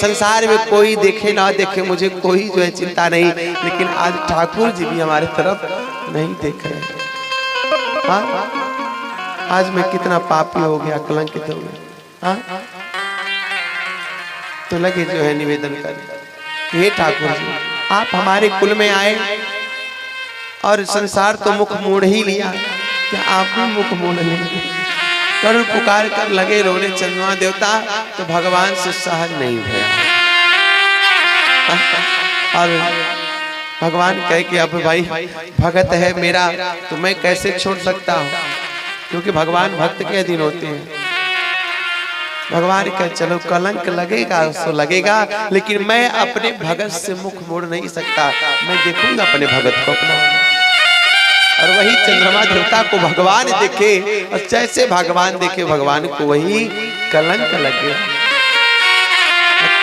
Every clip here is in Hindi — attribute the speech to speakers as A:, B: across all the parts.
A: संसार में कोई देखे ना देखे, मुझे कोई जो है चिंता नहीं, लेकिन आज ठाकुर जी भी हमारे तरफ नहीं देख रहे। हाँ, आज मैं कितना पापी हो गया, कलंकित हो गया। हाँ, तो लगे जो है निवेदन कर, हे ठाकुर जी आप हमारे कुल में आए और संसार तो मुख मोड़ ही लिया, क्या आप भी मुख मोड़ लेंगे? करुण पुकार कर लगे रोने चंद्रमा देवता, तो भगवान से सहज नहीं भया। और भगवान कहे कि अब भाई भगत है मेरा, तो मैं कैसे छोड़ सकता हूँ, क्योंकि भगवान भक्त के अधीन होते हैं। भगवान कहे चलो कलंक लगेगा सो लगेगा, लेकिन मैं अपने भगत से मुख मोड़ नहीं सकता, मैं देखूंगा अपने भगत को अपना। और वही चंद्रमा देवता को भगवान देखे, और जैसे भगवान देखे भगवान को वही कलंक लग गया,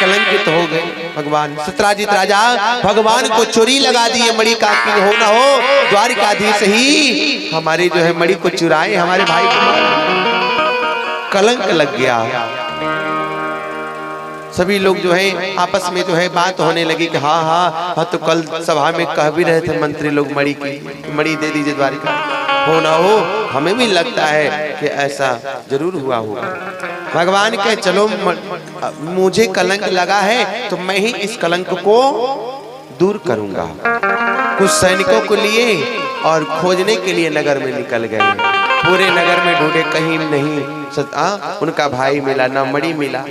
A: कलंकित हो गए भगवान। सत्राजित राजा भगवान को चोरी लगा दिए मणि का, कि हो ना हो द्वारिकाधीश ही हमारे जो है मणि को चुराए, हमारे भाई को कलंक लग गया। सभी लोग जो है आपस में जो है बात होने लगी कि हाँ हाँ हाँ, तो कल सभा में कह भी रहे थे मंत्री लोग मणि की, मणि दे दीजिए द्वारिका, हो ना हो हमें भी लगता है कि ऐसा जरूर हुआ होगा। भगवान कहे चलो मुझे कलंक लगा है तो मैं ही इस कलंक को दूर करूंगा। कुछ सैनिकों को लिए और खोजने के लिए नगर में निकल गए, पूरे नगर में ढूंढे कहीं नहीं, उनका भाई मिला ना मणि मिला।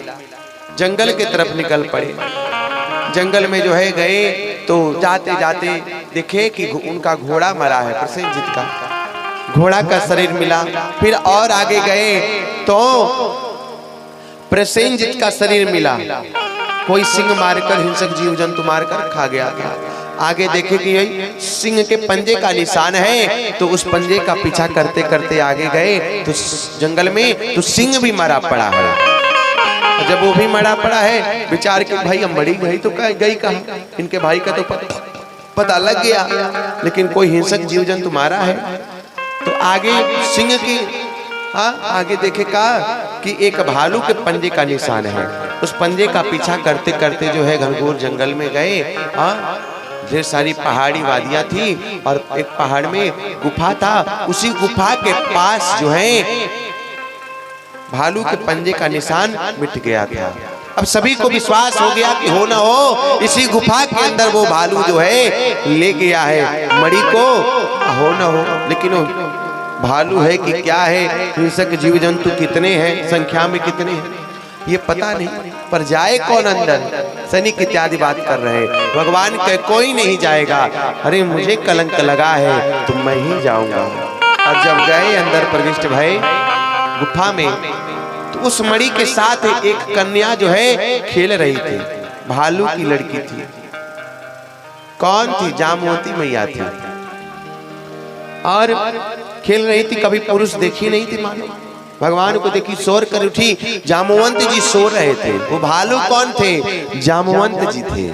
A: जंगल के तरफ निकल पड़े, जंगल में जो है गए तो जाते जाते देखे कि उनका घोड़ा मरा है, प्रसेनजीत का घोड़ा का शरीर मिला। फिर और आगे गए तो प्रसेनजीत का शरीर मिला, कोई सिंह मारकर हिंसक जीव जंतु मारकर खा गया था। आगे देखे कि यही सिंह के पंजे का निशान है, तो उस पंजे का पीछा करते करते आगे गए तो जंगल में तो सिंह भी मरा पड़ा है। जब वो भी मरा पड़ा है, विचार के भाई हम मरी गई तो गई कहाँ, इनके भाई का तो पता लग गया, लेकिन कोई हिंसक जीव जंतु मारा है। तो आगे सिंह की आगे देखे कहा कि एक भालू के पंजे का निशान है, उस पंजे का पीछा करते करते जो है घनघोर जंगल में गए। ढेर सारी पहाड़ी वादियां थी और एक पहाड़ में गुफा था, उसी गुफा के पास जो है भालू के पंजे का निशान मिट गया था। अब सभी को विश्वास हो गया कि हो ना हो इसी गुफा के अंदर वो भालू जो है ले गया है मणि को, हो ना हो। लेकिन वो भालू है कि क्या है, हिंसक जीव जंतु कितने हैं, संख्या में कितने हैं ये पता नहीं, पर जाए कौन अंदर, सैनिक इत्यादि बात कर रहे। भगवान कहे कोई नहीं जाएगा, अरे मुझे कलंक लगा है तो मैं ही जाऊंगा। और जब गए अंदर प्रविष्ट भय गुफा में, तो उस मणि के साथ एक कन्या जो है खेल रही थी, भालू की लड़की थी। कौन थी? जामवंती मैया थी, और खेल रही थी। कभी पुरुष देखी नहीं थी, मानो भगवान को देखी शोर कर उठी। जामवंत जी सो रहे थे। वो भालू कौन थे? जामवंत जी थे।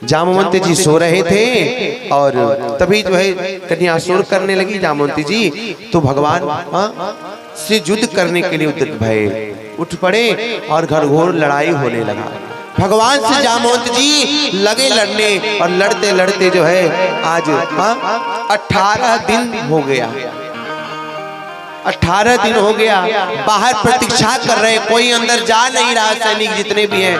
A: जामवंत जी सो रहे थे और तभी जो है कन्या शोर करने लगी जामवंती जी, तो भगवान से युद्ध करने के लिए उद्यत भये, उठ पड़े और घनघोर लड़ाई होने लगा। भगवान से जामवंत जी लगे लड़ने, और लड़ते लड़ते जो है आज 18 दिन हो गया। 18 दिन हो गया, बाहर प्रतीक्षा कर रहे, कोई अंदर जा नहीं रहा। सैनिक जितने भी हैं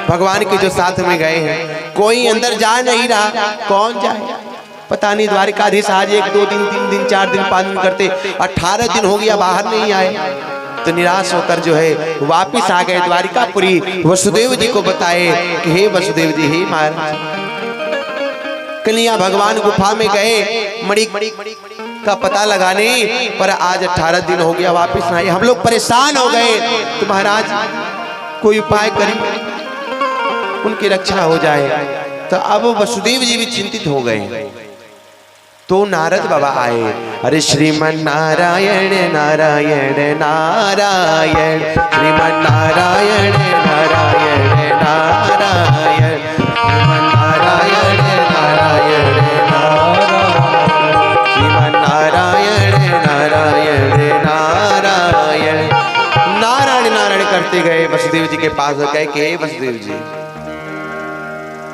A: भगवान के जो साथ में गए हैं, कोई अंदर जा नहीं रहा। कौन जाए पता नहीं। द्वारिकाधीश आज 1 2 दिन 3 दिन 4 दिन 5 दिन करते 18 दिन हो गया, बाहर नहीं आए। तो निराश होकर जो है वापिस आ गए द्वारिकापुरी। वसुदेव जी को बताए कि हे वसुदेव जी, हे महाराज, कन्या भगवान गुफा में गए मणि का पता लगाने, पर आज 18 दिन हो गया वापिस नहीं आए। हम लोग परेशान हो गए, तो महाराज कोई उपाय करिए, उनकी रक्षा हो जाए। तो अब वसुदेव जी भी चिंतित हो गए। तो नारद बाबा आए। अरे श्रीमन नारायण नारायण नारायण, श्रीमन नारायण नारायण नारायण, श्रीमन नारायण नारायण नारायण, श्रीमन नारायण नारायण नारायण। नारायण नारायण करते गए वसुदेव जी के पास गए कि हे वसुदेव जी,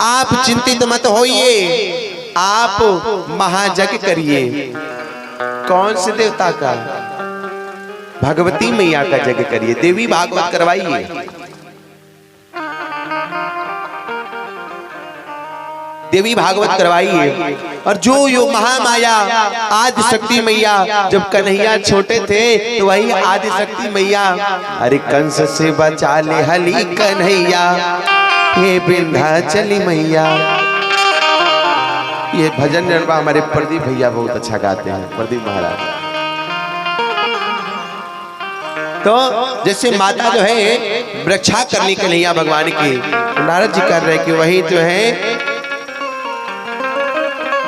A: आप चिंतित मत होइए, आप महायज्ञ करिए। कौन से देवता का? भगवती मैया का यज्ञ करिए, देवी भागवत करवाइए। देवी भागवत करवाइए। और जो यो महामाया आदि शक्ति मैया, जब कन्हैया छोटे थे तो वही आदि शक्ति मैया, अरे कंस से बचा ले हली कन्हैया, हे विंध्याचली मैया। ये भजन निर्वाह हमारे प्रदीप भैया बहुत अच्छा गाते हैं, प्रदीप महाराज। तो जैसे माता जो है रक्षा करनी कन्हैया भगवान की, नारद जी कर रहे कि वही जो है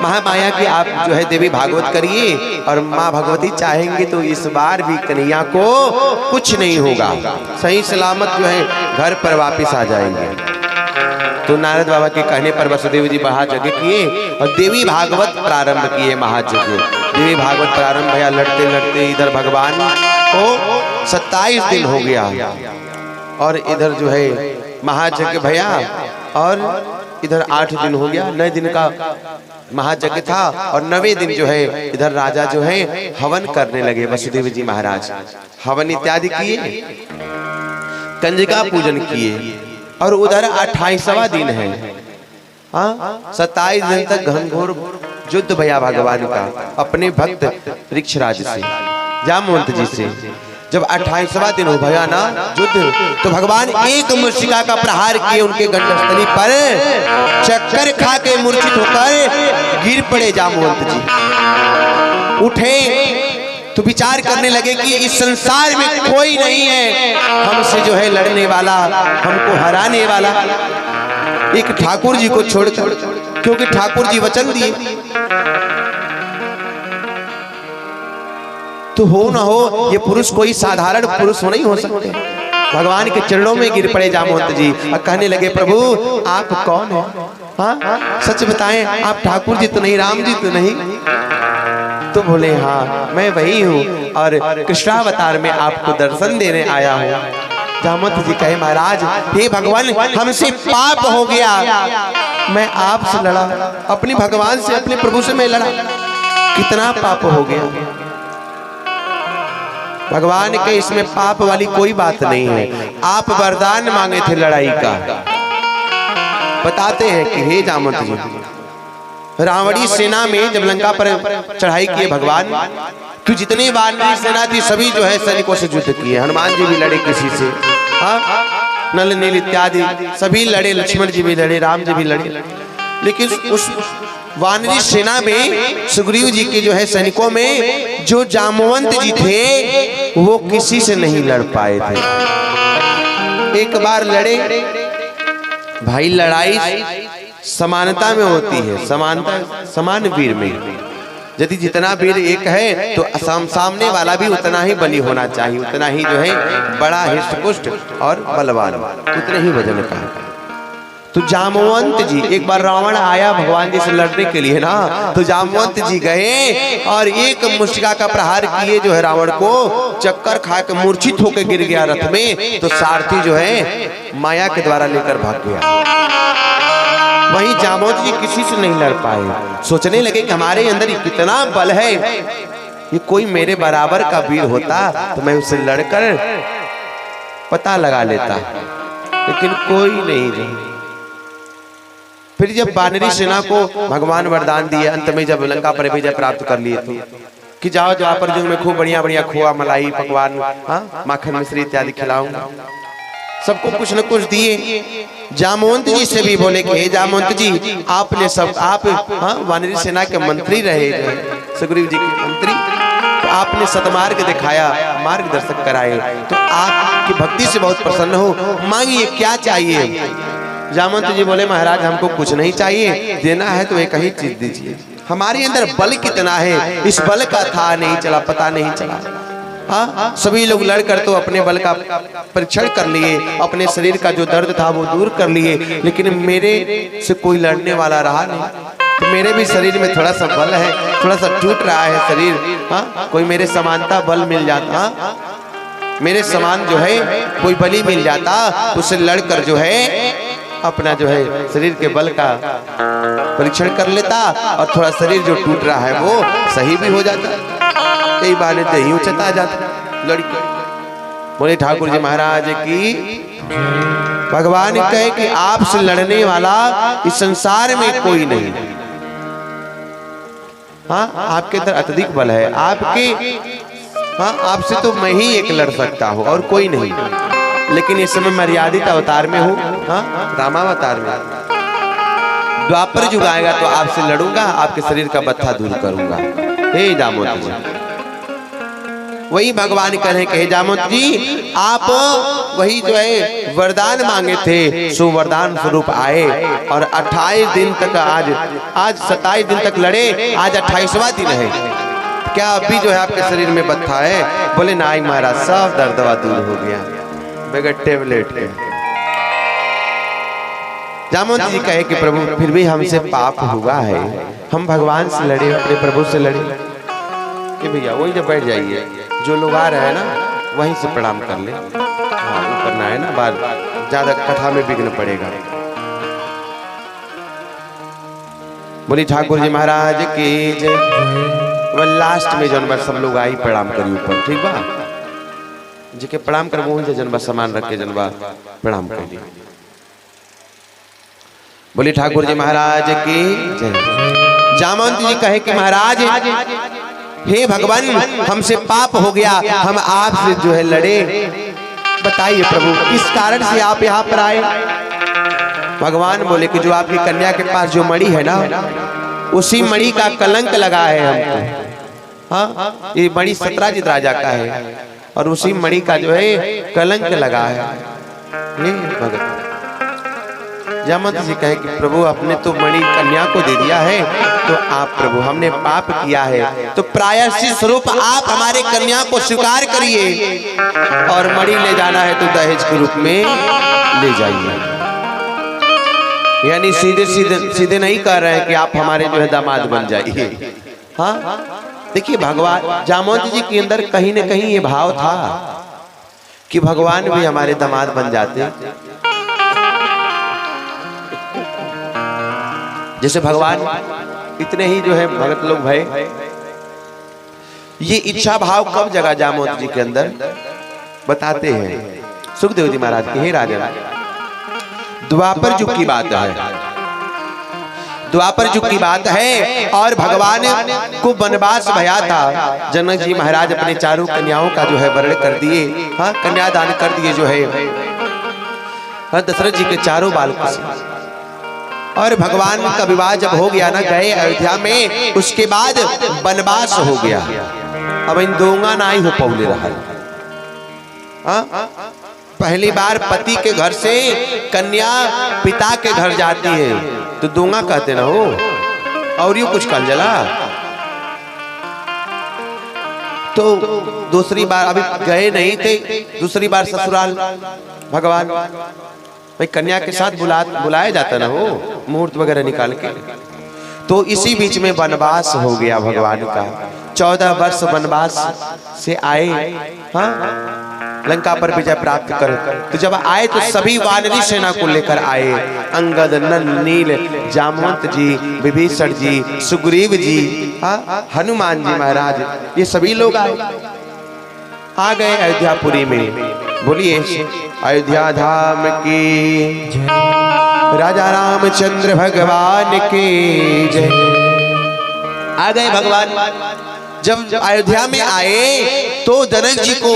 A: महामाया की आप जो है देवी भागवत करिए, और माँ भगवती चाहेंगे तो इस बार भी कन्हैया को कुछ नहीं होगा, सही सलामत जो है घर पर वापस आ जाएंगे। तो नारद बाबा के कहने पर वसुदेव जी महायज्ञ किए और देवी भागवत प्रारंभ किए। महायज्ञ देवी भागवत प्रारंभ भैया, लड़ते लड़ते इधर भगवान को 27 दिन हो गया, और इधर जो है महायज्ञ भैया, और इधर 8 दिन हो गया। 9 दिन का महायज्ञ था, और 9वें दिन जो है इधर राजा जो है हवन करने लगे। वसुदेव जी महाराज हवन इत्यादि किए, कंजका पूजन किए, और उधर 28वां दिन है। 27 दिन तक घनघोर युद्ध भया भगवान का अपने भक्त ऋक्षराज से, जामवंत जी से। जब 28वां दिन हो भया ना युद्ध, तो भगवान एक मूर्छिका का प्रहार किए उनके गंडस्थली पर, चक्कर खा के मूर्छित होकर गिर पड़े जामवंत जी। उठे तो विचार करने लगे कि इस संसार में कोई नहीं है हमसे जो है लड़ने वाला, हमको हराने वाला, एक ठाकुर जी को छोड़कर, क्योंकि ठाकुर जी वचन दिए। तो हो ना हो, ये पुरुष कोई साधारण पुरुष नहीं हो सकते। भगवान के चरणों में गिर पड़े जामवंत जी और कहने लगे, प्रभु आप कौन हैं? हाँ सच बताएं, आप ठाकुर जी तो नहीं, राम जी तो नहीं? तो बोले हाँ मैं वही हूँ, और कृष्णावतार में आपको दर्शन देने आया हूँ। जामवंत जी कहे, महाराज हे भगवान, हमसे पाप हो गया, मैं आपसे लड़ा, अपने भगवान से, अपने प्रभु से मैं लड़ा, कितना पाप हो गया। भगवान के इसमें पाप वाली कोई बात नहीं है, आप वरदान मांगे थे लड़ाई का। बताते हैं कि हे जामवंत जी, रावणी सेना में जब लंका पर चढ़ाई किए भगवान, तो जितनी वानरी सेना थी सभी जो है सैनिकों से युद्ध किए। हनुमान जी भी लड़े किसी से, नल नील इत्यादि सभी लड़े, लक्ष्मण जी भी लड़े, राम जी भी लड़े। लेकिन उस वानरी सेना में सुग्रीव जी के जो है सैनिकों में जो जामवंत जी थे वो किसी से नहीं लड़ पाए थे। एक बार लड़े भाई, लड़ाई समानता में होती है, समानता समान वीर में। यदि जितना वीर एक है तो सामने वाला भी उतना ही बली होना चाहिए, उतना ही जो है बड़ा हिष्ट-पुष्ट और बलवान, उतने ही वजन का। तो जामवंत जी, एक बार रावण आया भगवान जी से लड़ने के लिए ना, तो जामवंत जी गए और एक मुष्टिका का प्रहार किए जो है रावण को, चक्कर खा के मूर्छित होकर गिर गया रथ में। तो सारथी जो है माया के द्वारा लेकर भाग गया। वहीं जामवंत जी किसी से नहीं लड़ पाए। सोचने लगे कि हमारे अंदर कितना बल है, ये कोई मेरे बराबर का वीर होता तो मैं उससे लड़कर पता लगा लेता, लेकिन कोई नहीं रही। फिर जब वानरी सेना को भगवान वरदान दिए, अंत में जब लंका पर विजय प्राप्त कर लिए थे कि जाओ जहाँ पर जो मैं खूब बढ़िया बढ़िया खोआ मलाई पकवान, माखन मिश्री इत्यादि खिलाऊंगा, सबको कुछ न कुछ दिए। जामवंत जी से भी बोले कि हे जामवंत जी, आपने सब, आप वानरी सेना के मंत्री रहे, सुग्रीव जी के मंत्री, तो आपने सतमार्ग दिखाया, मार्गदर्शक कराए, तो आपकी भक्ति से बहुत प्रसन्न हो, मांगिए क्या चाहिए। जामवंत जी बोले, महाराज हमको कुछ नहीं चाहिए, देना है तो एक ही चीज दीजिए। हमारे अंदर बल कितना है इस बल का था नहीं चला, पता नहीं चला। सभी लोग लड़कर तो अपने बल का परीक्षण कर लिए, अपने शरीर का जो दर्द था वो दूर कर लिए, लेकिन मेरे से कोई लड़ने वाला रहा नहीं। तो मेरे भी शरीर में थोड़ा सा बल है, थोड़ा सा टूट रहा है शरीर, कोई मेरे समानता बल मिल जाता मेरे समान जो है कोई बलि मिल जाता तो उससे लड़कर जो है अपना जो है शरीर के बल का परीक्षण कर लेता और थोड़ा शरीर जो टूट रहा है वो सही भी हो जाता। कई बहाने दही उचता आ जाता लड़की। बोले ठाकुर जी महाराज की भगवान कहे कि आपसे लड़ने वाला इस संसार में कोई नहीं। हाँ, आपके अंदर अत्यधिक बल है, आपके हाँ आपसे तो मैं ही एक लड़ सकता हूँ और कोई नहीं। लेकिन इस समय मर्यादित अवतार में हूँ, हाँ रामावतार में। द्वापर युग आएगा तो आपसे लड़ूंगा, आपके शरीर का बत्था दूर करूंगा। हे जामवंत जी, वही भगवान कह रहे हे जामवंत जी, आप वही जो है वरदान मांगे थे सो वरदान स्वरूप आए और 28 दिन तक आज 27 दिन तक लड़े, आज 28वां दिन है। क्या अभी जो है आपके शरीर में बत्था है? बोले नहीं महाराज, सब दर्दवा दूर हो गया बगैर टेबलेट के। जामवंत जी कहे कि प्रभु फिर भी हमसे पाप हुआ है, हम भगवान से लड़े, अपने प्रभु से लड़े। कि भैया वही जब बैठ जाइए, जो लोग आ रहे हैं ना वहीं से प्रणाम कर ले। हाँ वो करना है ना, बाद ज्यादा कथा में विघ्न पड़ेगा। बोली ठाकुर जी महाराज की जय। लास्ट में जनवर सब लोग आई प्रणाम करी ऊपर, ठीक बा जी के प्रणाम कर वहीं से जनवा सामान रख के जनवा प्रणाम कर ली। बोली ठाकुर जी महाराज की जय। जामवंत जी कहे कि महाराज हे भगवान, हमसे पाप हो गया, हम आपसे जो है लड़े, बताइए प्रभु किस कारण से आप यहाँ पर आए? भगवान बोले कि जो आपकी कन्या के पास जो मणि है ना, उसी मणि का कलंक लगा है हमको। हाँ, ये मणि सत्राजित राजा का है और उसी मणि का जो है कलंक लगा है। भगत जामवंत जी कहे कि प्रभु आपने तो मणि कन्या को दे दिया है, तो आप प्रभु हमने पाप किया है तो प्रायश्चित स्वरूप आप हमारे कन्या को स्वीकार करिए और मणि ले जाना है तो दहेज के रूप में ले जाइए। यानी सीधे सीधे सीधे नहीं कह रहे हैं कि आप हमारे जो है दामाद बन जाइए। हाँ देखिए, भगवान जामवंत जी के अंदर कहीं न कहीं ये भाव था कि भगवान भी हमारे दामाद बन जाते। जैसे भगवान इतने ही जो है भगत लोग भय, ये इच्छा भाव कब जगा जामवंत जी के अंदर बताते हैं सुखदेव जी महाराज के। हे राजा, द्वापर युग की बात है, द्वापर युग की बात है और भगवान को वनवास भया था। जनक जी महाराज अपने चारों कन्याओं का जो है वर्ण कर दिए, हाँ कन्यादान कर दिए जो है दशरथ जी के चारों बालकों से। और भगवान का विवाह जब हो गया ना, गए अयोध्या में, उसके बाद वनवास हो गया। अब इन दोंगा ना ही हो पौले रहा। पहली बार पति के घर से कन्या पिता के घर जाती है तो दोंगा कहते ना हो, और यूं कुछ कल जला। तो दूसरी बार अभी गए नहीं थे, दूसरी बार ससुराल भगवान भाई कन्या के साथ बुलाया जाता ना हो, मुहूर्त वगैरह निकाल के। तो इसी बीच में वनवास हो गया भगवान का। 14 वर्ष वनवास से आए, हाँ लंका पर विजय प्राप्त कर। तो जब आए तो सभी वानरी सेना को लेकर आए, अंगद, नल, नील, जामवंत जी, विभीषण जी, सुग्रीव जी, हाँ हनुमान जी महाराज, ये सभी लोग आ गए अयोध्यापुरी में। बोलिए अयोध्या धाम की, राजा रामचंद्र भगवान की जय। आ गए भगवान। जब अयोध्या में आए तो जनक जी को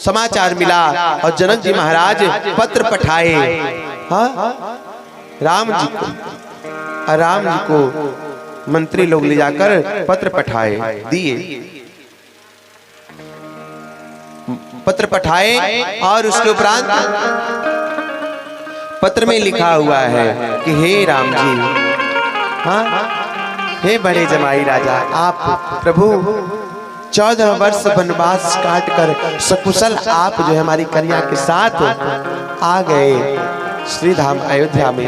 A: समाचार मिला और जनक जी महाराज पत्र पठाए, हाँ राम जी को, राम जी को मंत्री लोग ले जाकर पत्र पठाए दिए, पत्र पठाए। और उसके उपरांत पत्र में लिखा हुआ है कि हे राम जी, हाँ हे बड़े जमाई राजा, आप प्रभु 14 वर्ष वनवास काट कर सकुशल आप जो है हमारी कन्या के साथ आ गए श्री धाम अयोध्या में,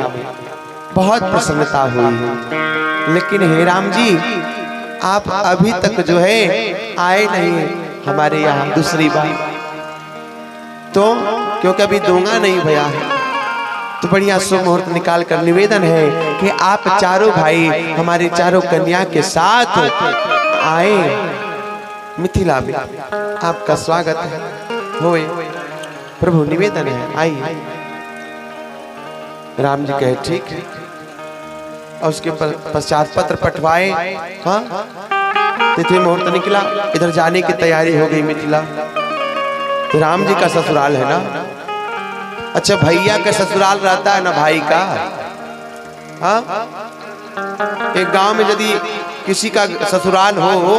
A: बहुत प्रसन्नता हुई। लेकिन हे राम जी, आप अभी तक जो है आए नहीं हमारे यहाँ दूसरी बार। तो क्योंकि अभी दूंगा नहीं भैया है, तो बढ़िया शुभ मुहूर्त निकाल कर निवेदन है कि आप चारों भाई हमारी चारों कन्या के साथ आए मिथिला में, आपका स्वागत है होए। प्रभु निवेदन है आइए। राम जी कहे ठीक है, और उसके पश्चात पत्र पठवाए। हाँ, तिथि मुहूर्त निकला, इधर जाने की तैयारी हो गई मिथिला। तो राम जी का ससुराल है ना। अच्छा, भैया का ससुराल रहता है ना भाई का। हाँ, एक गांव में यदि किसी का ससुराल हो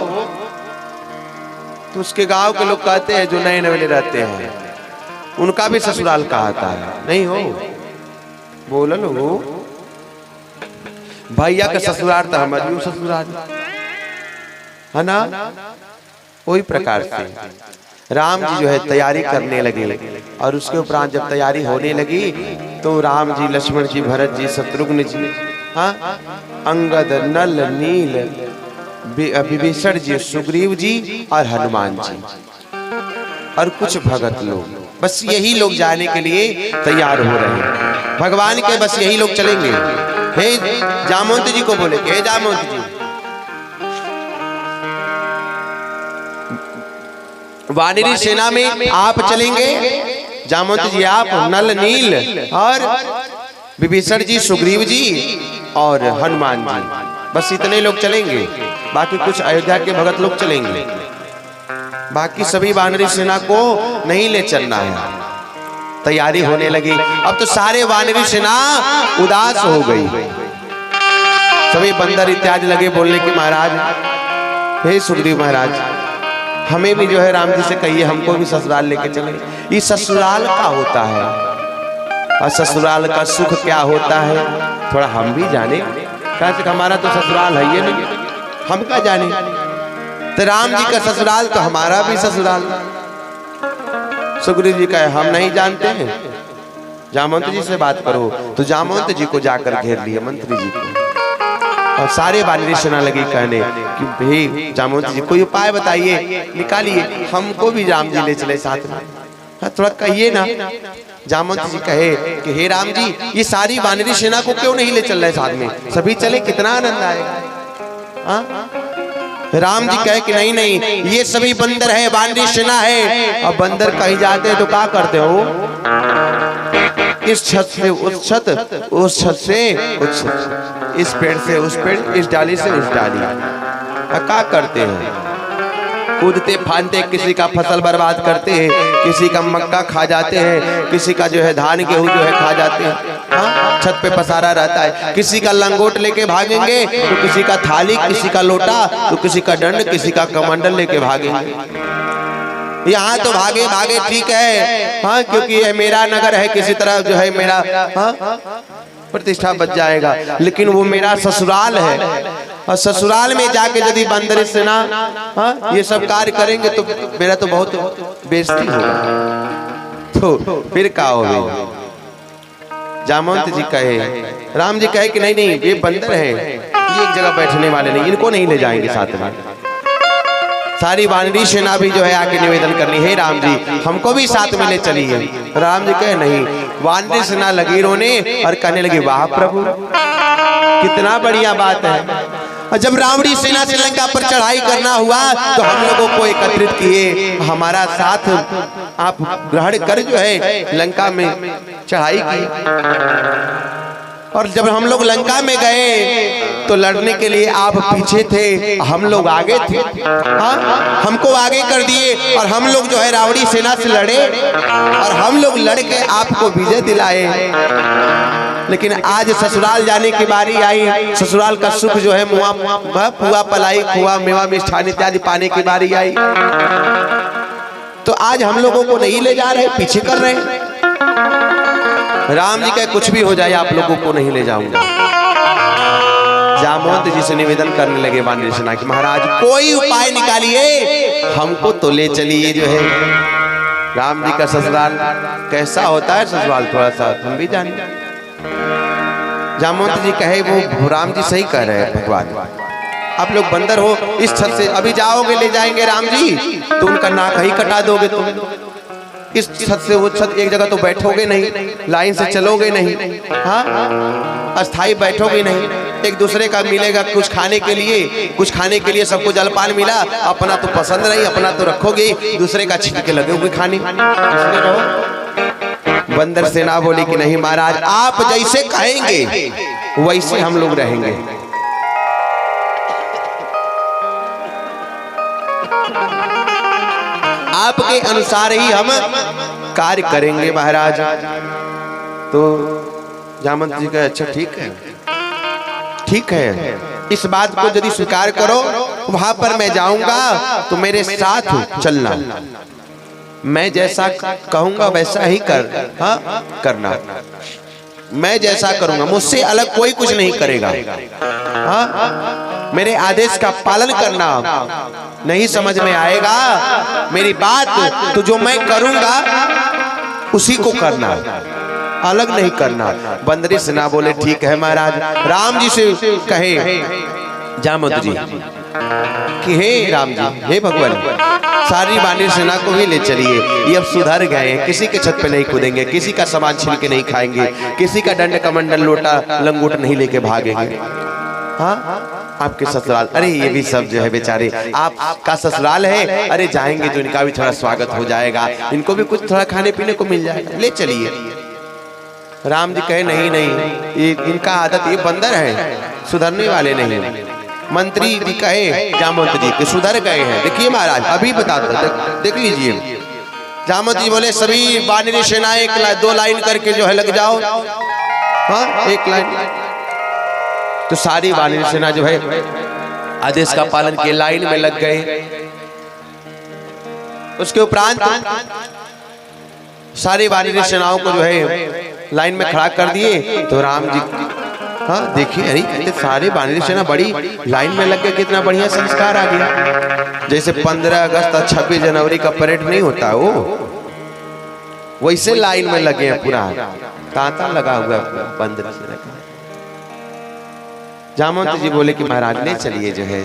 A: तो उसके गांव के लोग कहते हैं, जो नए नवेले रहते हैं उनका भी ससुराल कहता है, नहीं हो बोल लो। भैया का ससुराल तो हमारी ससुराल है ना। वही प्रकार से राम जी जो है तैयारी करने लगे, और उसके उपरांत जब तैयारी होने लगी तो राम जी, लक्ष्मण जी, भरत जी, शत्रुघ्न जी, हाँ, अंगद, नल, नील, विभीषण जी, सुग्रीव जी और हनुमान जी और कुछ भगत लोग, बस यही लोग जाने के लिए तैयार हो रहे हैं। भगवान के बस यही लोग चलेंगे। हे जामवंत जी को बोले, हे जामवंत जी, वानरी सेना में आप चलेंगे। जामवंत जी आप, नल, नील और विभीषण जी, सुग्रीव जी और हनुमान जी, बस इतने लोग चलेंगे। बाकी कुछ अयोध्या के भगत लोग चलेंगे, बाकी सभी वानरी सेना को नहीं ले चलना है। तैयारी होने लगी। अब तो सारे वानरी सेना उदास हो गई। सभी बंदर इत्यादि लगे बोलने के, महाराज, हे सुग्रीव महाराज, हमें भी जो है राम जी से कहिए हमको भी ससुराल लेके चले। ये ससुराल का होता है, और ससुराल का सुख क्या होता है थोड़ा हम भी जाने। कैसे हमारा तो ससुराल है ये नहीं, हम क्या जाने। तो राम जी का ससुराल तो हमारा भी ससुराल। सुग्रीव जी कहे हम नहीं जानते हैं, जामवंत जी से बात करो। तो जामवंत जी को जाकर घेर लिया, मंत्री जी को, और सारे वानरी सेना लगी कहने कि भाई जामवंत जी कोई उपाय बताइए, निकालिए, हमको भी राम जी ले चले साथ में। हाँ, थोड़ा कहिए ना। जामवंत जी कहे कि हे राम जी, ये सारी वानरी सेना को क्यों नहीं ले चल रहे साथ में, सभी चले कितना आनंद आएगा। हाँ? राम जी कहे कि नहीं नहीं, ये सभी बंदर है, वानरी सेना है। अब बंदर कहीं जाते हैं तो क्या करते हो, इस छत से उस छत, उस छत से उस छत, इस पेड़ से उस पेड़, इस डाली से उस डाली, क्या करते हैं, कूदते फानते, किसी का फसल बर्बाद करते हैं, किसी का मक्का खा जाते हैं, किसी का जो है धान गेहूं जो है खा जाते हैं। हाँ, छत पे पसारा रहता है। किसी का लंगोट लेके भागेंगे तो किसी का थाली, किसी का लोटा तो किसी का दंड, किसी का कमंडल लेके भागेंगे। यहाँ तो भागे भागे ठीक है, हाँ, क्योंकि ये मेरा नगर है, किसी तरह जो है मेरा, हाँ, प्रतिष्ठा बच जाएगा। लेकिन वो मेरा ससुराल है, और ससुराल में जाके यदि बंदर सेना, हाँ, ये सब कार्य करेंगे तो मेरा तो बहुत बेइज्जती होगा। तो फिर क्या होगा। जामवंत जी कहे, राम जी कहे कि नहीं नहीं, ये बंदर है, ये एक जगह बैठने वाले नहीं, इनको नहीं ले जाएंगे साथ में। सारी वानरी सेना भी जो है आके निवेदन करनी, हे राम जी हमको भी साथ में ले चलिए। राम जी कहे नहीं। वानरी सेना लगी रोने और कहने लगी, वाह प्रभु, कितना बढ़िया बात है। और जब रावणी सेना से लंका पर चढ़ाई करना हुआ तो हम लोगों को एकत्रित किए, हमारा साथ आप ग्रहण कर जो है लंका में चढ़ाई की। और जब हम लोग लंका में गए तो लड़ने के लिए आप पीछे थे, हम लोग आगे थे। हाँ, हमको आगे कर दिए और हम लोग जो है रावणी सेना से लड़े, और हम लोग लड़ के आपको विजय दिलाए। लेकिन आज ससुराल जाने की बारी आई, ससुराल का सुख जो है पुआ पलाई, खुआ मेवा मिष्ठान इत्यादि पाने की बारी आई, तो आज हम लोगों को नहीं ले जा रहे, पीछे कर रहे। राम जी का कुछ भी हो जाए आप लोगों को नहीं ले जाऊंगा। जामवंत जी से निवेदन करने लगे वानरी सेना कि महाराज कोई उपाय निकालिए, हमको तो ले चलिए जो है। राम जी का ससुराल कैसा होता है, ससुराल थोड़ा सा हम भी जाने। जामवंत जी कहे, वो राम जी सही कह रहे हैं भगवान, आप लोग बंदर हो, इस छत से अभी जाओगे ले जाएंगे राम जी तो उनका नाक ही कटा दोगे तुम। इस छत से वो छत, एक जगह तो बैठोगे नहीं, लाइन से चलोगे नहीं, हाँ अस्थाई बैठोगे नहीं। एक दूसरे का मिलेगा कुछ खाने के लिए, सबको जलपान मिला, अपना तो पसंद नहीं, अपना तो रखोगे, दूसरे का छीन के लगोगे खाने। बंदर सेना बोली कि नहीं महाराज, आप जैसे कहेंगे वैसे हम लोग रहेंगे। आपके अनुसार ही हम कार्य करेंगे महाराज। तो जामवंत जी कहे अच्छा ठीक है, इस बात को यदि स्वीकार करो, वहां पर मैं जाऊंगा तो मेरे साथ चलना, मैं जैसा कहूंगा वैसा ही करना, मैं जैसा करूंगा, मुझसे अलग कोई कुछ नहीं करेगा। हाँ, मेरे आदेश का पालन करना, नहीं समझ में आएगा मेरी बात तो जो मैं करूंगा उसी को करना, अलग नहीं करना। बंदरी सेना बोले ठीक है महाराज। राम जी से कहे जामवंत जी कि हे राम जी, हे भगवान, सारी वानर सेना को भी ले चलिए, ये अब सुधर गए हैं, किसी के छत पे नहीं कूदेंगे, किसी का सामान छीन के नहीं खाएंगे, किसी का दंड कमंडल लोटा लंगोट नहीं लेके भागेंगे। हाँ आपके ससुराल, अरे ये भी सब जो है बेचारे आपका ससुराल है, अरे जाएंगे तो इनका भी थोड़ा स्वागत हो जाएगा, इनको भी कुछ थोड़ा खाने पीने को मिल जाएगा, ले चलिए। राम जी कहे नहीं, इनका आदत, ये बंदर है, सुधरने वाले नहीं। मंत्री जी कहे जामवंत जी कि सुधर गए हैं। देखिए महाराज अभी बताता, देख लीजिए। जामवंत जी बोले सभी वानरी सेनाएं दो लाइन करके जो है लग जाओ। हाँ एक लाइन, तो सारी वानरी सेना जो है आदेश का पालन के लाइन में लग गए। उसके उपरांत सारी वानरी सेनाओं को जो है लाइन में खड़ा कर दिए। तो राम जी हाँ देखिए, अरे कहते सारे वानरी सेना बड़ी लाइन में लग के, कितना बढ़िया संस्कार आ गया। जैसे 15 अगस्त और 26 जनवरी का परेड नहीं होता वो, वैसे लाइन में लगे हैं, पूरा तांता लगा हुआ बंदर सेना का। जामवंत जी बोले कि महाराज ले चलिए, जो है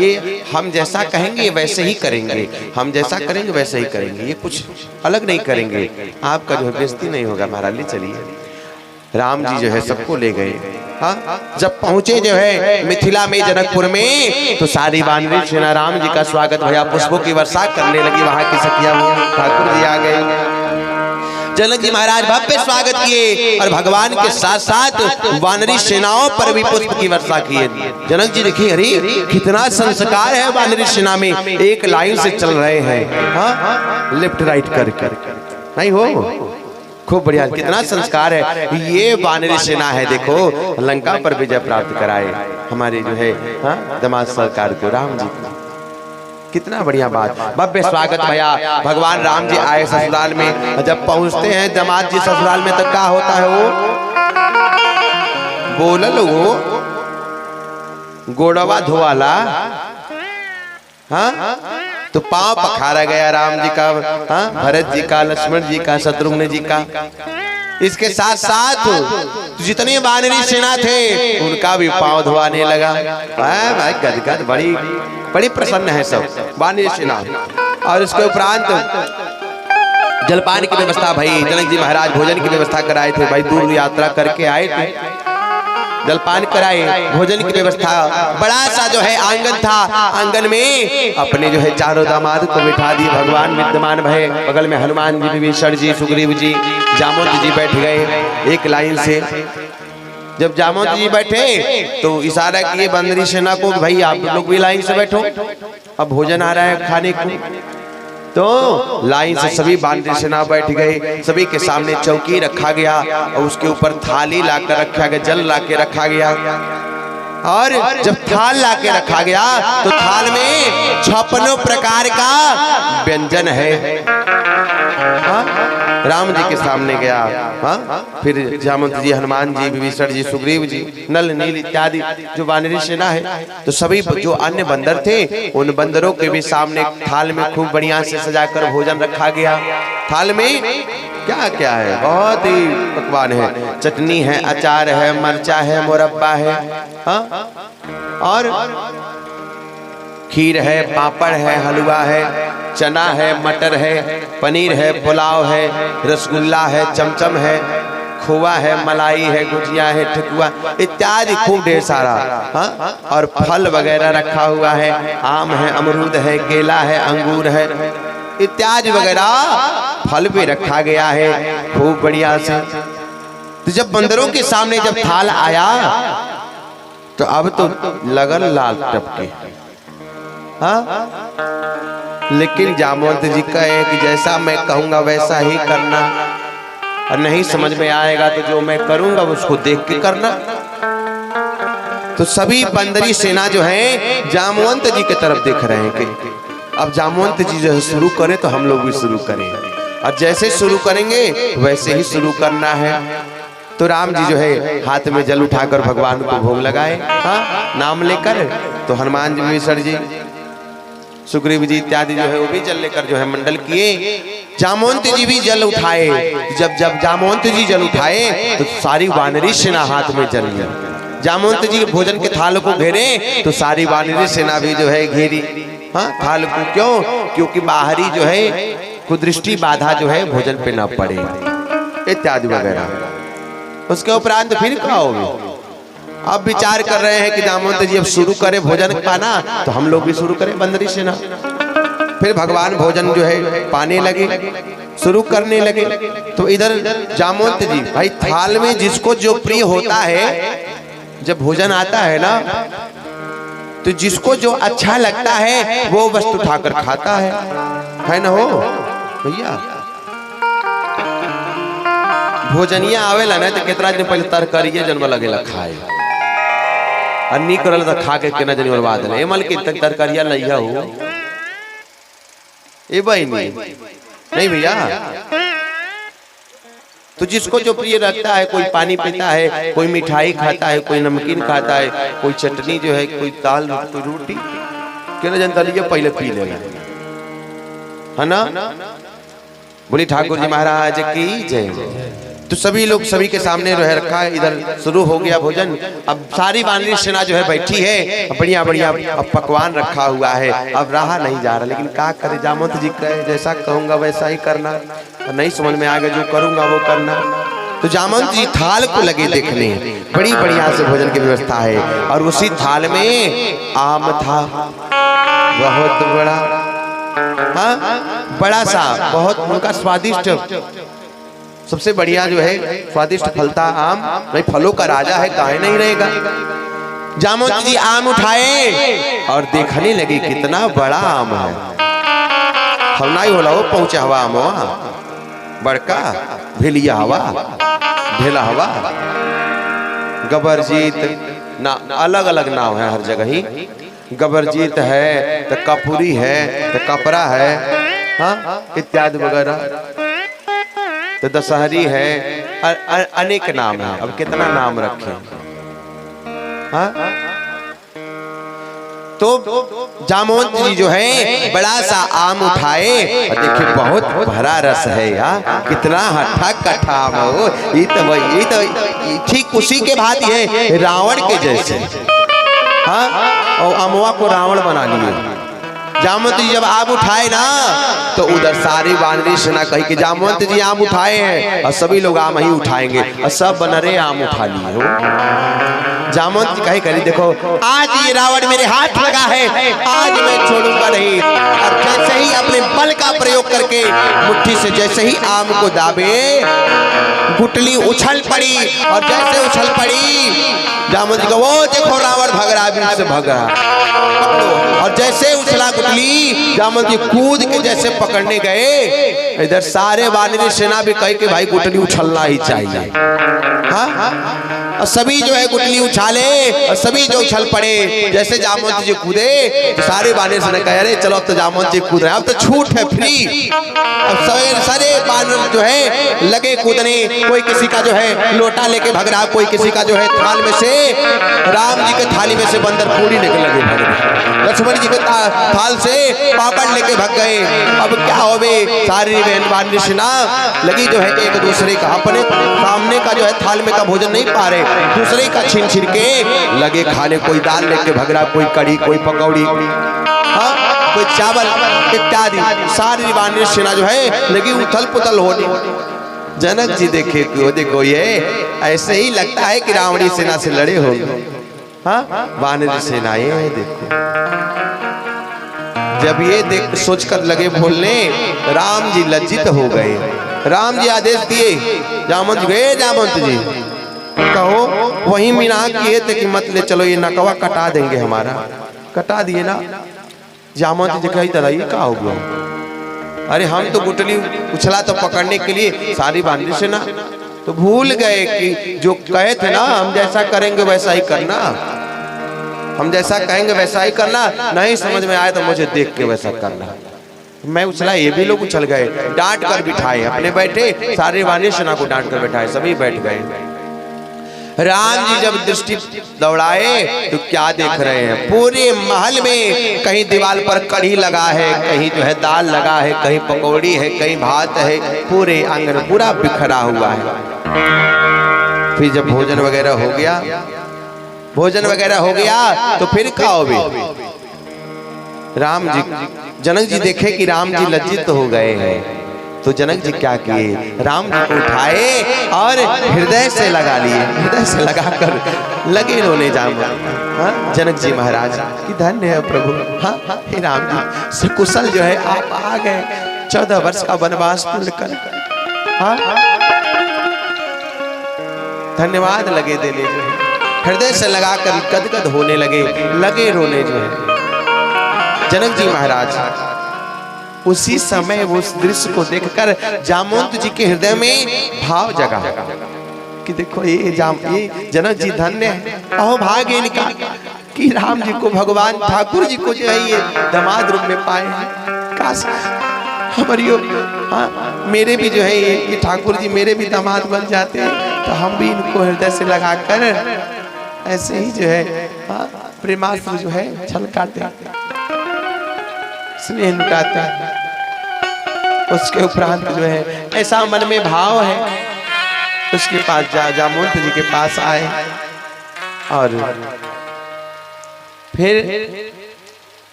A: ये हम जैसा कहेंगे वैसे ही करेंगे, हम जैसा करेंगे वैसे ही करेंगे, ये कुछ अलग नहीं करेंगे, आपका जो है बेइज्जती नहीं होगा महाराज, ले चलिए। राम जी जो है सबको ले गए। हाँ जब पहुंचे जो है मिथिला में, जनकपुर में, तो सारी वानरी सेना राम जी का स्वागत भैया पुष्पों की वर्षा करने लगी। वहां की सखिया ठाकुर जी आ गए, जनक जी महाराज भव्य स्वागत किए और भगवान के साथ साथ वानरी सेनाओं पर भी पुष्प की वर्षा किए। जनक जी देखिए, अरे कितना संस्कार है वानरी सेना में, एक लाइन से चल रहे हैं, हाँ लेफ्ट राइट करके, नहीं हो खूब बढ़िया, कितना संस्कार है। ये वानरी सेना है, देखो लंका पर विजय प्राप्त कराए हमारे जो है हाँ दामाद सरकार को, राम जी को, कितना बढ़िया बात, भव्य स्वागत भैया। भगवान राम जी आए ससुराल में, जब पहुंचते हैं दामाद जी ससुराल में, तो क्या होता है वो बोलल, वो गोड़वा धोवाला, हाँ तो पांव पखारा गया राम जी का, हाँ भाई जी का, लक्ष्मण जी का, शत्रुघ्न जी का। इसके साथ साथ जितने वानरी सेना थे उनका भी पांव धोवाने लगा। भाई गदगद, बड़ी बड़ी प्रसन्न है सब वानरी सेना। और इसके उपरांत जलपान की व्यवस्था, भाई जनक जी महाराज भोजन की व्यवस्था कराए थे, भाई दूर यात्रा करके आए थे, जलपान कराए, भोजन की व्यवस्था। बड़ा सा जो है आंगन था, आंगन में अपने जो है चारों दामाद को बिठा दिए, भगवान विद्यमान भय, बगल में हनुमान जी, विभीषण जी, सुग्रीव जी, जामवंत जी बैठ गए एक लाइन से। जब जामवंत जी बैठे तो इशारा किए वानरी सेना को, भाई आप लोग भी लाइन से बैठो, अब भोजन आ रहा है खाने को। तो लाइन से सभी वानरी सेना बैठ गए, सभी के सामने चौकी रखा गया और उसके ऊपर थाली लाकर रखा गया, जल लाके रखा गया। और जब थाल लाके रखा गया तो थाल में 56 प्रकार का व्यंजन है। हाँ? राम जी के सामने गया, हाँ? फिर जामवंत जी, हनुमान जी, विभीषण जी, सुग्रीव जी, नल नील इत्यादि जो वानरी सेना है, तो सभी जो अन्य बंदर थे उन बंदरों के भी सामने थाल में खूब बढ़िया से सजाकर भोजन रखा गया। थाल में क्या क्या है, बहुत ही पकवान है, चटनी है, अचार है, मरचा है, मुरब्बा है, हाँ? और खीर है, पापड़ है, हलवा है, चना है, मटर है, पनीर है, पुलाव है, रसगुल्ला है, चमचम है, खोवा है, मलाई है, गुजिया है, ठेकुआ इत्यादि खूब ढेर सारा। हाँ, और फल वगैरह रखा हुआ है, आम है, अमरूद है, केला है, अंगूर है इत्यादि वगैरह फल भी रखा गया है खूब बढ़िया से। तो जब बंदरों के सामने जब थाल आया तो अब तो लगन लाल टपके। हाँ, लेकिन जामवंत जी कहे कि जैसा मैं कहूंगा वैसा ही करना, और नहीं समझ में आएगा तो जो मैं करूंगा उसको देख के करना। तो सभी बंदरी सेना जो है जामवंत जी की तरफ देख रहे हैं कि अब जामवंत जी जो है शुरू करें तो हम लोग भी शुरू करें, और जैसे शुरू करेंगे वैसे ही शुरू करना है। तो राम जी जो है हाथ में जल उठाकर भगवान को भोग लगाए, हाँ, नाम लेकर। तो हनुमान जी, विभीषण जी, सुग्रीव जी इत्यादि जो है वो भी जल लेकर जो है मंडल किए। जामवंत जी भी जल उठाए। जब जामवंत जी जल उठाए तो सारी वानरी सेना हाथ में जल लिया। जामवंत जी के भोजन के थाल को घेरे तो सारी वानरी सेना भी जो है घेरी। हाँ, थाल को क्यों? क्योंकि बाहरी जो है कुदृष्टि बाधा जो है भोजन पे ना पड़े इत्यादि वगैरह। उसके उपरांत फिर क्या होगा? अब विचार कर रहे हैं कि जामवंत जी अब शुरू करें भोजन पाना, तो हम लोग भी शुरू करें बंदरी सेना। फिर भगवान भोजन जो है पाने लगे, शुरू करने लगे। तो इधर जामवंत जी, भाई थाल में जिसको जो प्रिय होता है, जब भोजन आता है ना तो जिसको जो अच्छा लगता है वो वस्तु उठाकर खाता है ना हो भैया। भोजनिया आवेला ना तो कितना दिन पहले तरकारिये जन्म लगेला खाए, अन्नी करल तो खा के केना जनी बर्बाद ले मल के तक तरकारिया लइया हो ए भाई नहीं भैया। तो जिसको जो प्रिय लगता है, कोई पानी पीता है, कोई मिठाई खाता है, कोई नमकीन खाता है, कोई चटनी जो है, कोई दाल, कोई रोटी, केना जनता लीजिए पहले पी लेगा, है ना। बोली ठाकुर जी महाराज की जय। तो सभी लोग सभी के सामने रह रखा है। इधर शुरू हो गया भोजन। अब सारी वानरी सेना जो है बैठी है, बढ़िया बढ़िया अब पकवान रखा हुआ है। अब रहा नहीं जा रहा, लेकिन क्या करे, जामवंत जी कहे जैसा कहूंगा वैसा ही करना, और नहीं समझ में आ गया जो करूंगा वो करना। तो जामवंत जी थाल को लगे देखने, बड़ी बढ़िया से भोजन की व्यवस्था है। और उसी थाल में आम था, बहुत बड़ा, हाँ, बड़ा सा, बहुत उनका स्वादिष्ट, सबसे बढ़िया जो है स्वादिष्ट फलता आम। भाई फलों का राजा है, काहे नहीं रहेगा। जामवंत जी आम उठाए और देखने लगे कितना बड़ा आम है। फलना ही होला वो पहुंचा हवा आम बड़का भेलिया हवा, भेला हवा, गबरजीत ना, अलग अलग नाम है हर जगह ही। गबरजीत है तो कपूरी है तो कपरा है, हाँ, इत्यादि वगैरह। तो दशहरी है, अनेक नाम है। अब कितना नाम रखे, हाँ। तो जामवंत जी जो है बड़ा सा आम उठाए और देखिए बहुत भरा रस है यार, कितना हठा कठा आम हो। ये तो ठीक उसी के भांति है, रावण के जैसे, हाँ। और अमवा को रावण बना लिए। जामवंत जी जब आम उठाए ना तो उधर सारी वानरी सेना कही कि जामवंत जी आम उठाए हैं, और सभी लोग आम ही उठाएंगे, और सब बनरे आम उठा लिए हो। जामवंत जी कहे करी देखो आज ये रावण मेरे हाथ लगा है, आज मैं छोड़ूंगा नहीं। और जैसे ही अपने बल का प्रयोग करके मुट्ठी से जैसे ही आम को दाबे, गुटली उछल पड़ी, और जैसे उछल पड़ी जामवंत जी को वो देखो रावण भग रहा है, से भग रहा। और जैसे उछला गुटली, जामवंत जी कूद के जैसे पकड़ने गए, इधर सारे वानरी सेना भी कहे कि भाई गुटली उछलना ही चाहिए, हाँ। और सभी जो है गुटली उछाले और सभी जो उछल पड़े। जैसे जामवंत जी कूदे तो सारे वानर से कह रहे चलो अब तो जामवंत जी कूद रहे, अब तो छूट है, फ्री। अब सारे वानर जो है लगे कूदने, कोई किसी का जो है लोटा लेके भग रहा, कोई किसी का जो है थाल में से, राम जी के थाली में से बंदर पूरी लेके लगे भग रहे, लक्ष्मण जी के थाल से पापड़ लेके भग गए। अब क्या होवे, सारी वानर सेना लगी जो है एक दूसरे का, अपने सामने का जो है थाल में का भोजन नहीं पा रहे, दूसरे का छीन छीन के लगे खाने। कोई दाल लेके भग रहा, कोई कड़ी, कोई पकौड़ी, हाँ, कोई चावल इत्यादि सारी वानर सेना जो है लगी उथल पुथल होने। जनक जी देखे क्यों, देखो ये ऐसे ही लगता है कि रावणी सेना से लड़े हो। हाँ, वानर सेना ये देखो। जब ये देख सोचकर लगे बोलने, राम जी लज्जित हो गए। राम जी आदेश दिए, जामवंत गए, जामवंत जी कहो वही मीना किए थे कि मत ले चलो, ये नकवा कटा देंगे हमारा। कटा दिए ना। जामवंत जी कही तरह ये क्या हो गया? अरे हम तो गुटली उछला तो पकड़ने के लिए सारी बांधी से ना, तो भूल गए कि जो कहे थे ना हम जैसा करेंगे वैसा ही करना, हम जैसा कहेंगे वैसा ही करना। नहीं समझ में आया तो मुझे देख के वैसा करना। मैं उछला, ये भी लोग उछल गए, डांट कर बिठाए, अपने बैठे, सारे वानर सेना को डांट कर बैठाए, सभी बैठ गए। राम जी जब दृष्टि दौड़ाए तो क्या देख रहे हैं? पूरे महल में कहीं दीवार पर कढ़ी लगा है, कहीं जो है दाल लगा है, कहीं पकौड़ी है, कहीं भात है, पूरे आंगन पूरा बिखरा हुआ है। फिर जब भोजन वगैरह हो गया, भोजन वगैरह हो गया तो फिर खाओगे। राम जी, जनक जी देखे कि राम जी लज्जित हो गए हैं, तो जनक जी क्या किए? राम जी को उठाए और हृदय से लगा लिए, हृदय से लगाकर लगे रोने। जामवंत जनक जी महाराज की धन्य है प्रभु। हाँ, हे राम जी सकुशल जो है आप आ गए, 14 वर्ष का वनवास पूर्ण कर। हाँ, धन्यवाद लगे देने, जो है हृदय से लगाकर गदगद होने लगे, लगे रोने जो है जनक जी महाराज। उसी समय उस दृश्य को देखकर जामवंत जी के हृदय में भाव जगा कि देखो ये जनक जी धन्य है, अहो भाग्य इनका कि राम जी को, भगवान ठाकुर जी को जो है ये दामाद रूप में पाए हैं। काश हमारी, हाँ मेरे भी जो है ये ठाकुर जी मेरे भी दामाद बन जाते हैं तो हम भी इनको हृदय से लगाकर ऐसे ही जो है प्रेमास्त्र जो है छलकाते हैं, स्नेह लुटाते हैं। उसके उपरांत जो है ऐसा मन में भाव है, उसके पास जामवंत जी के पास आए और फिर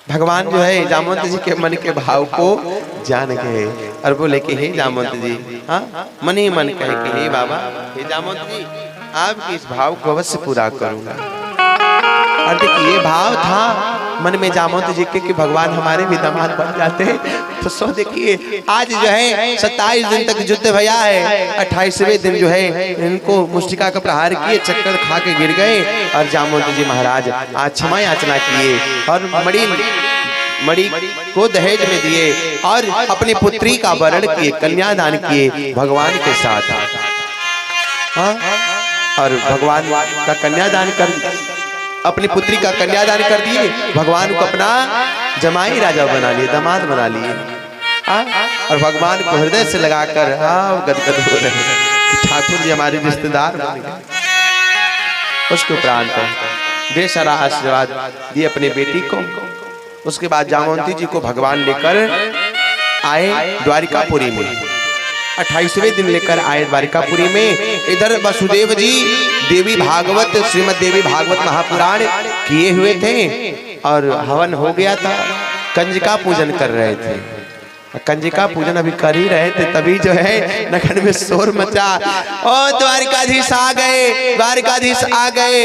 A: भगवान जो है जामवंत जी के मन के भाव को जान गए और बोले कि हे जामवंत जी, हाँ मन ही मन कहे कि हे बाबा, हे जामवंत जी आपके इस भाव को अवश्य पूरा करूंगा। और देखिए ये भाव था मन में जामवंत जी के कि भगवान हमारे भी दामाद बन जाते हैं। तो सो देखिए आज जो है 27 दिन तक युद्ध भया है, 28वें दिन जो है इनको मुष्टिका का प्रहार किए, चक्कर खा के गिर गए और जामवंत जी महाराज आज क्षमा याचना किए और मणि को दहेज में दिए और अपनी पुत्री का वरण किए, कन्यादान किए भगवान के साथ। हाँ, और भगवान का कन्यादान कर, अपनी पुत्री का कन्यादान कर दिए, भगवान को अपना जमाई राजा बना लिए, दामाद बना लिए। और भगवान को हृदय से लगाकर गदगद हो रहे कि ठाकुर जी हमारे रिश्तेदार बन गए। उसके उपरांत ढेर सारा आशीर्वाद दिए अपने बेटी को। उसके बाद जामवंती जी को भगवान लेकर आए द्वारिकापुरी में, 28वें दिन लेकर आए द्वारिकापुरी में। इधर वसुदेव जी देवी भागवत, श्रीमद देवी भागवत महापुराण किए हुए थे और हवन हो गया था, कंजिका पूजन कर रहे थे। कंजिका पूजन अभी कर ही रहे थे, तभी जो है नगर में शोर मचा, ओ द्वारिकाधीश आ गए, द्वारिकाधीश आ गए।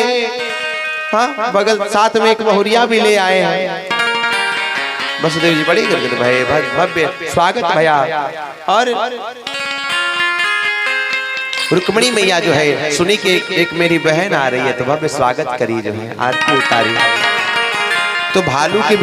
A: हाँ, बगल साथ में एक बहुरिया भी ले आए हैं। वसुदेव जी बड़ी गदगद भये, भव्य स्वागत भया। और रुक्मणी मैया जो है सुनी कि एक मेरी बहन आ रही है तो भव्य स्वागत करी, जो है आरती उतारी। तो भालू के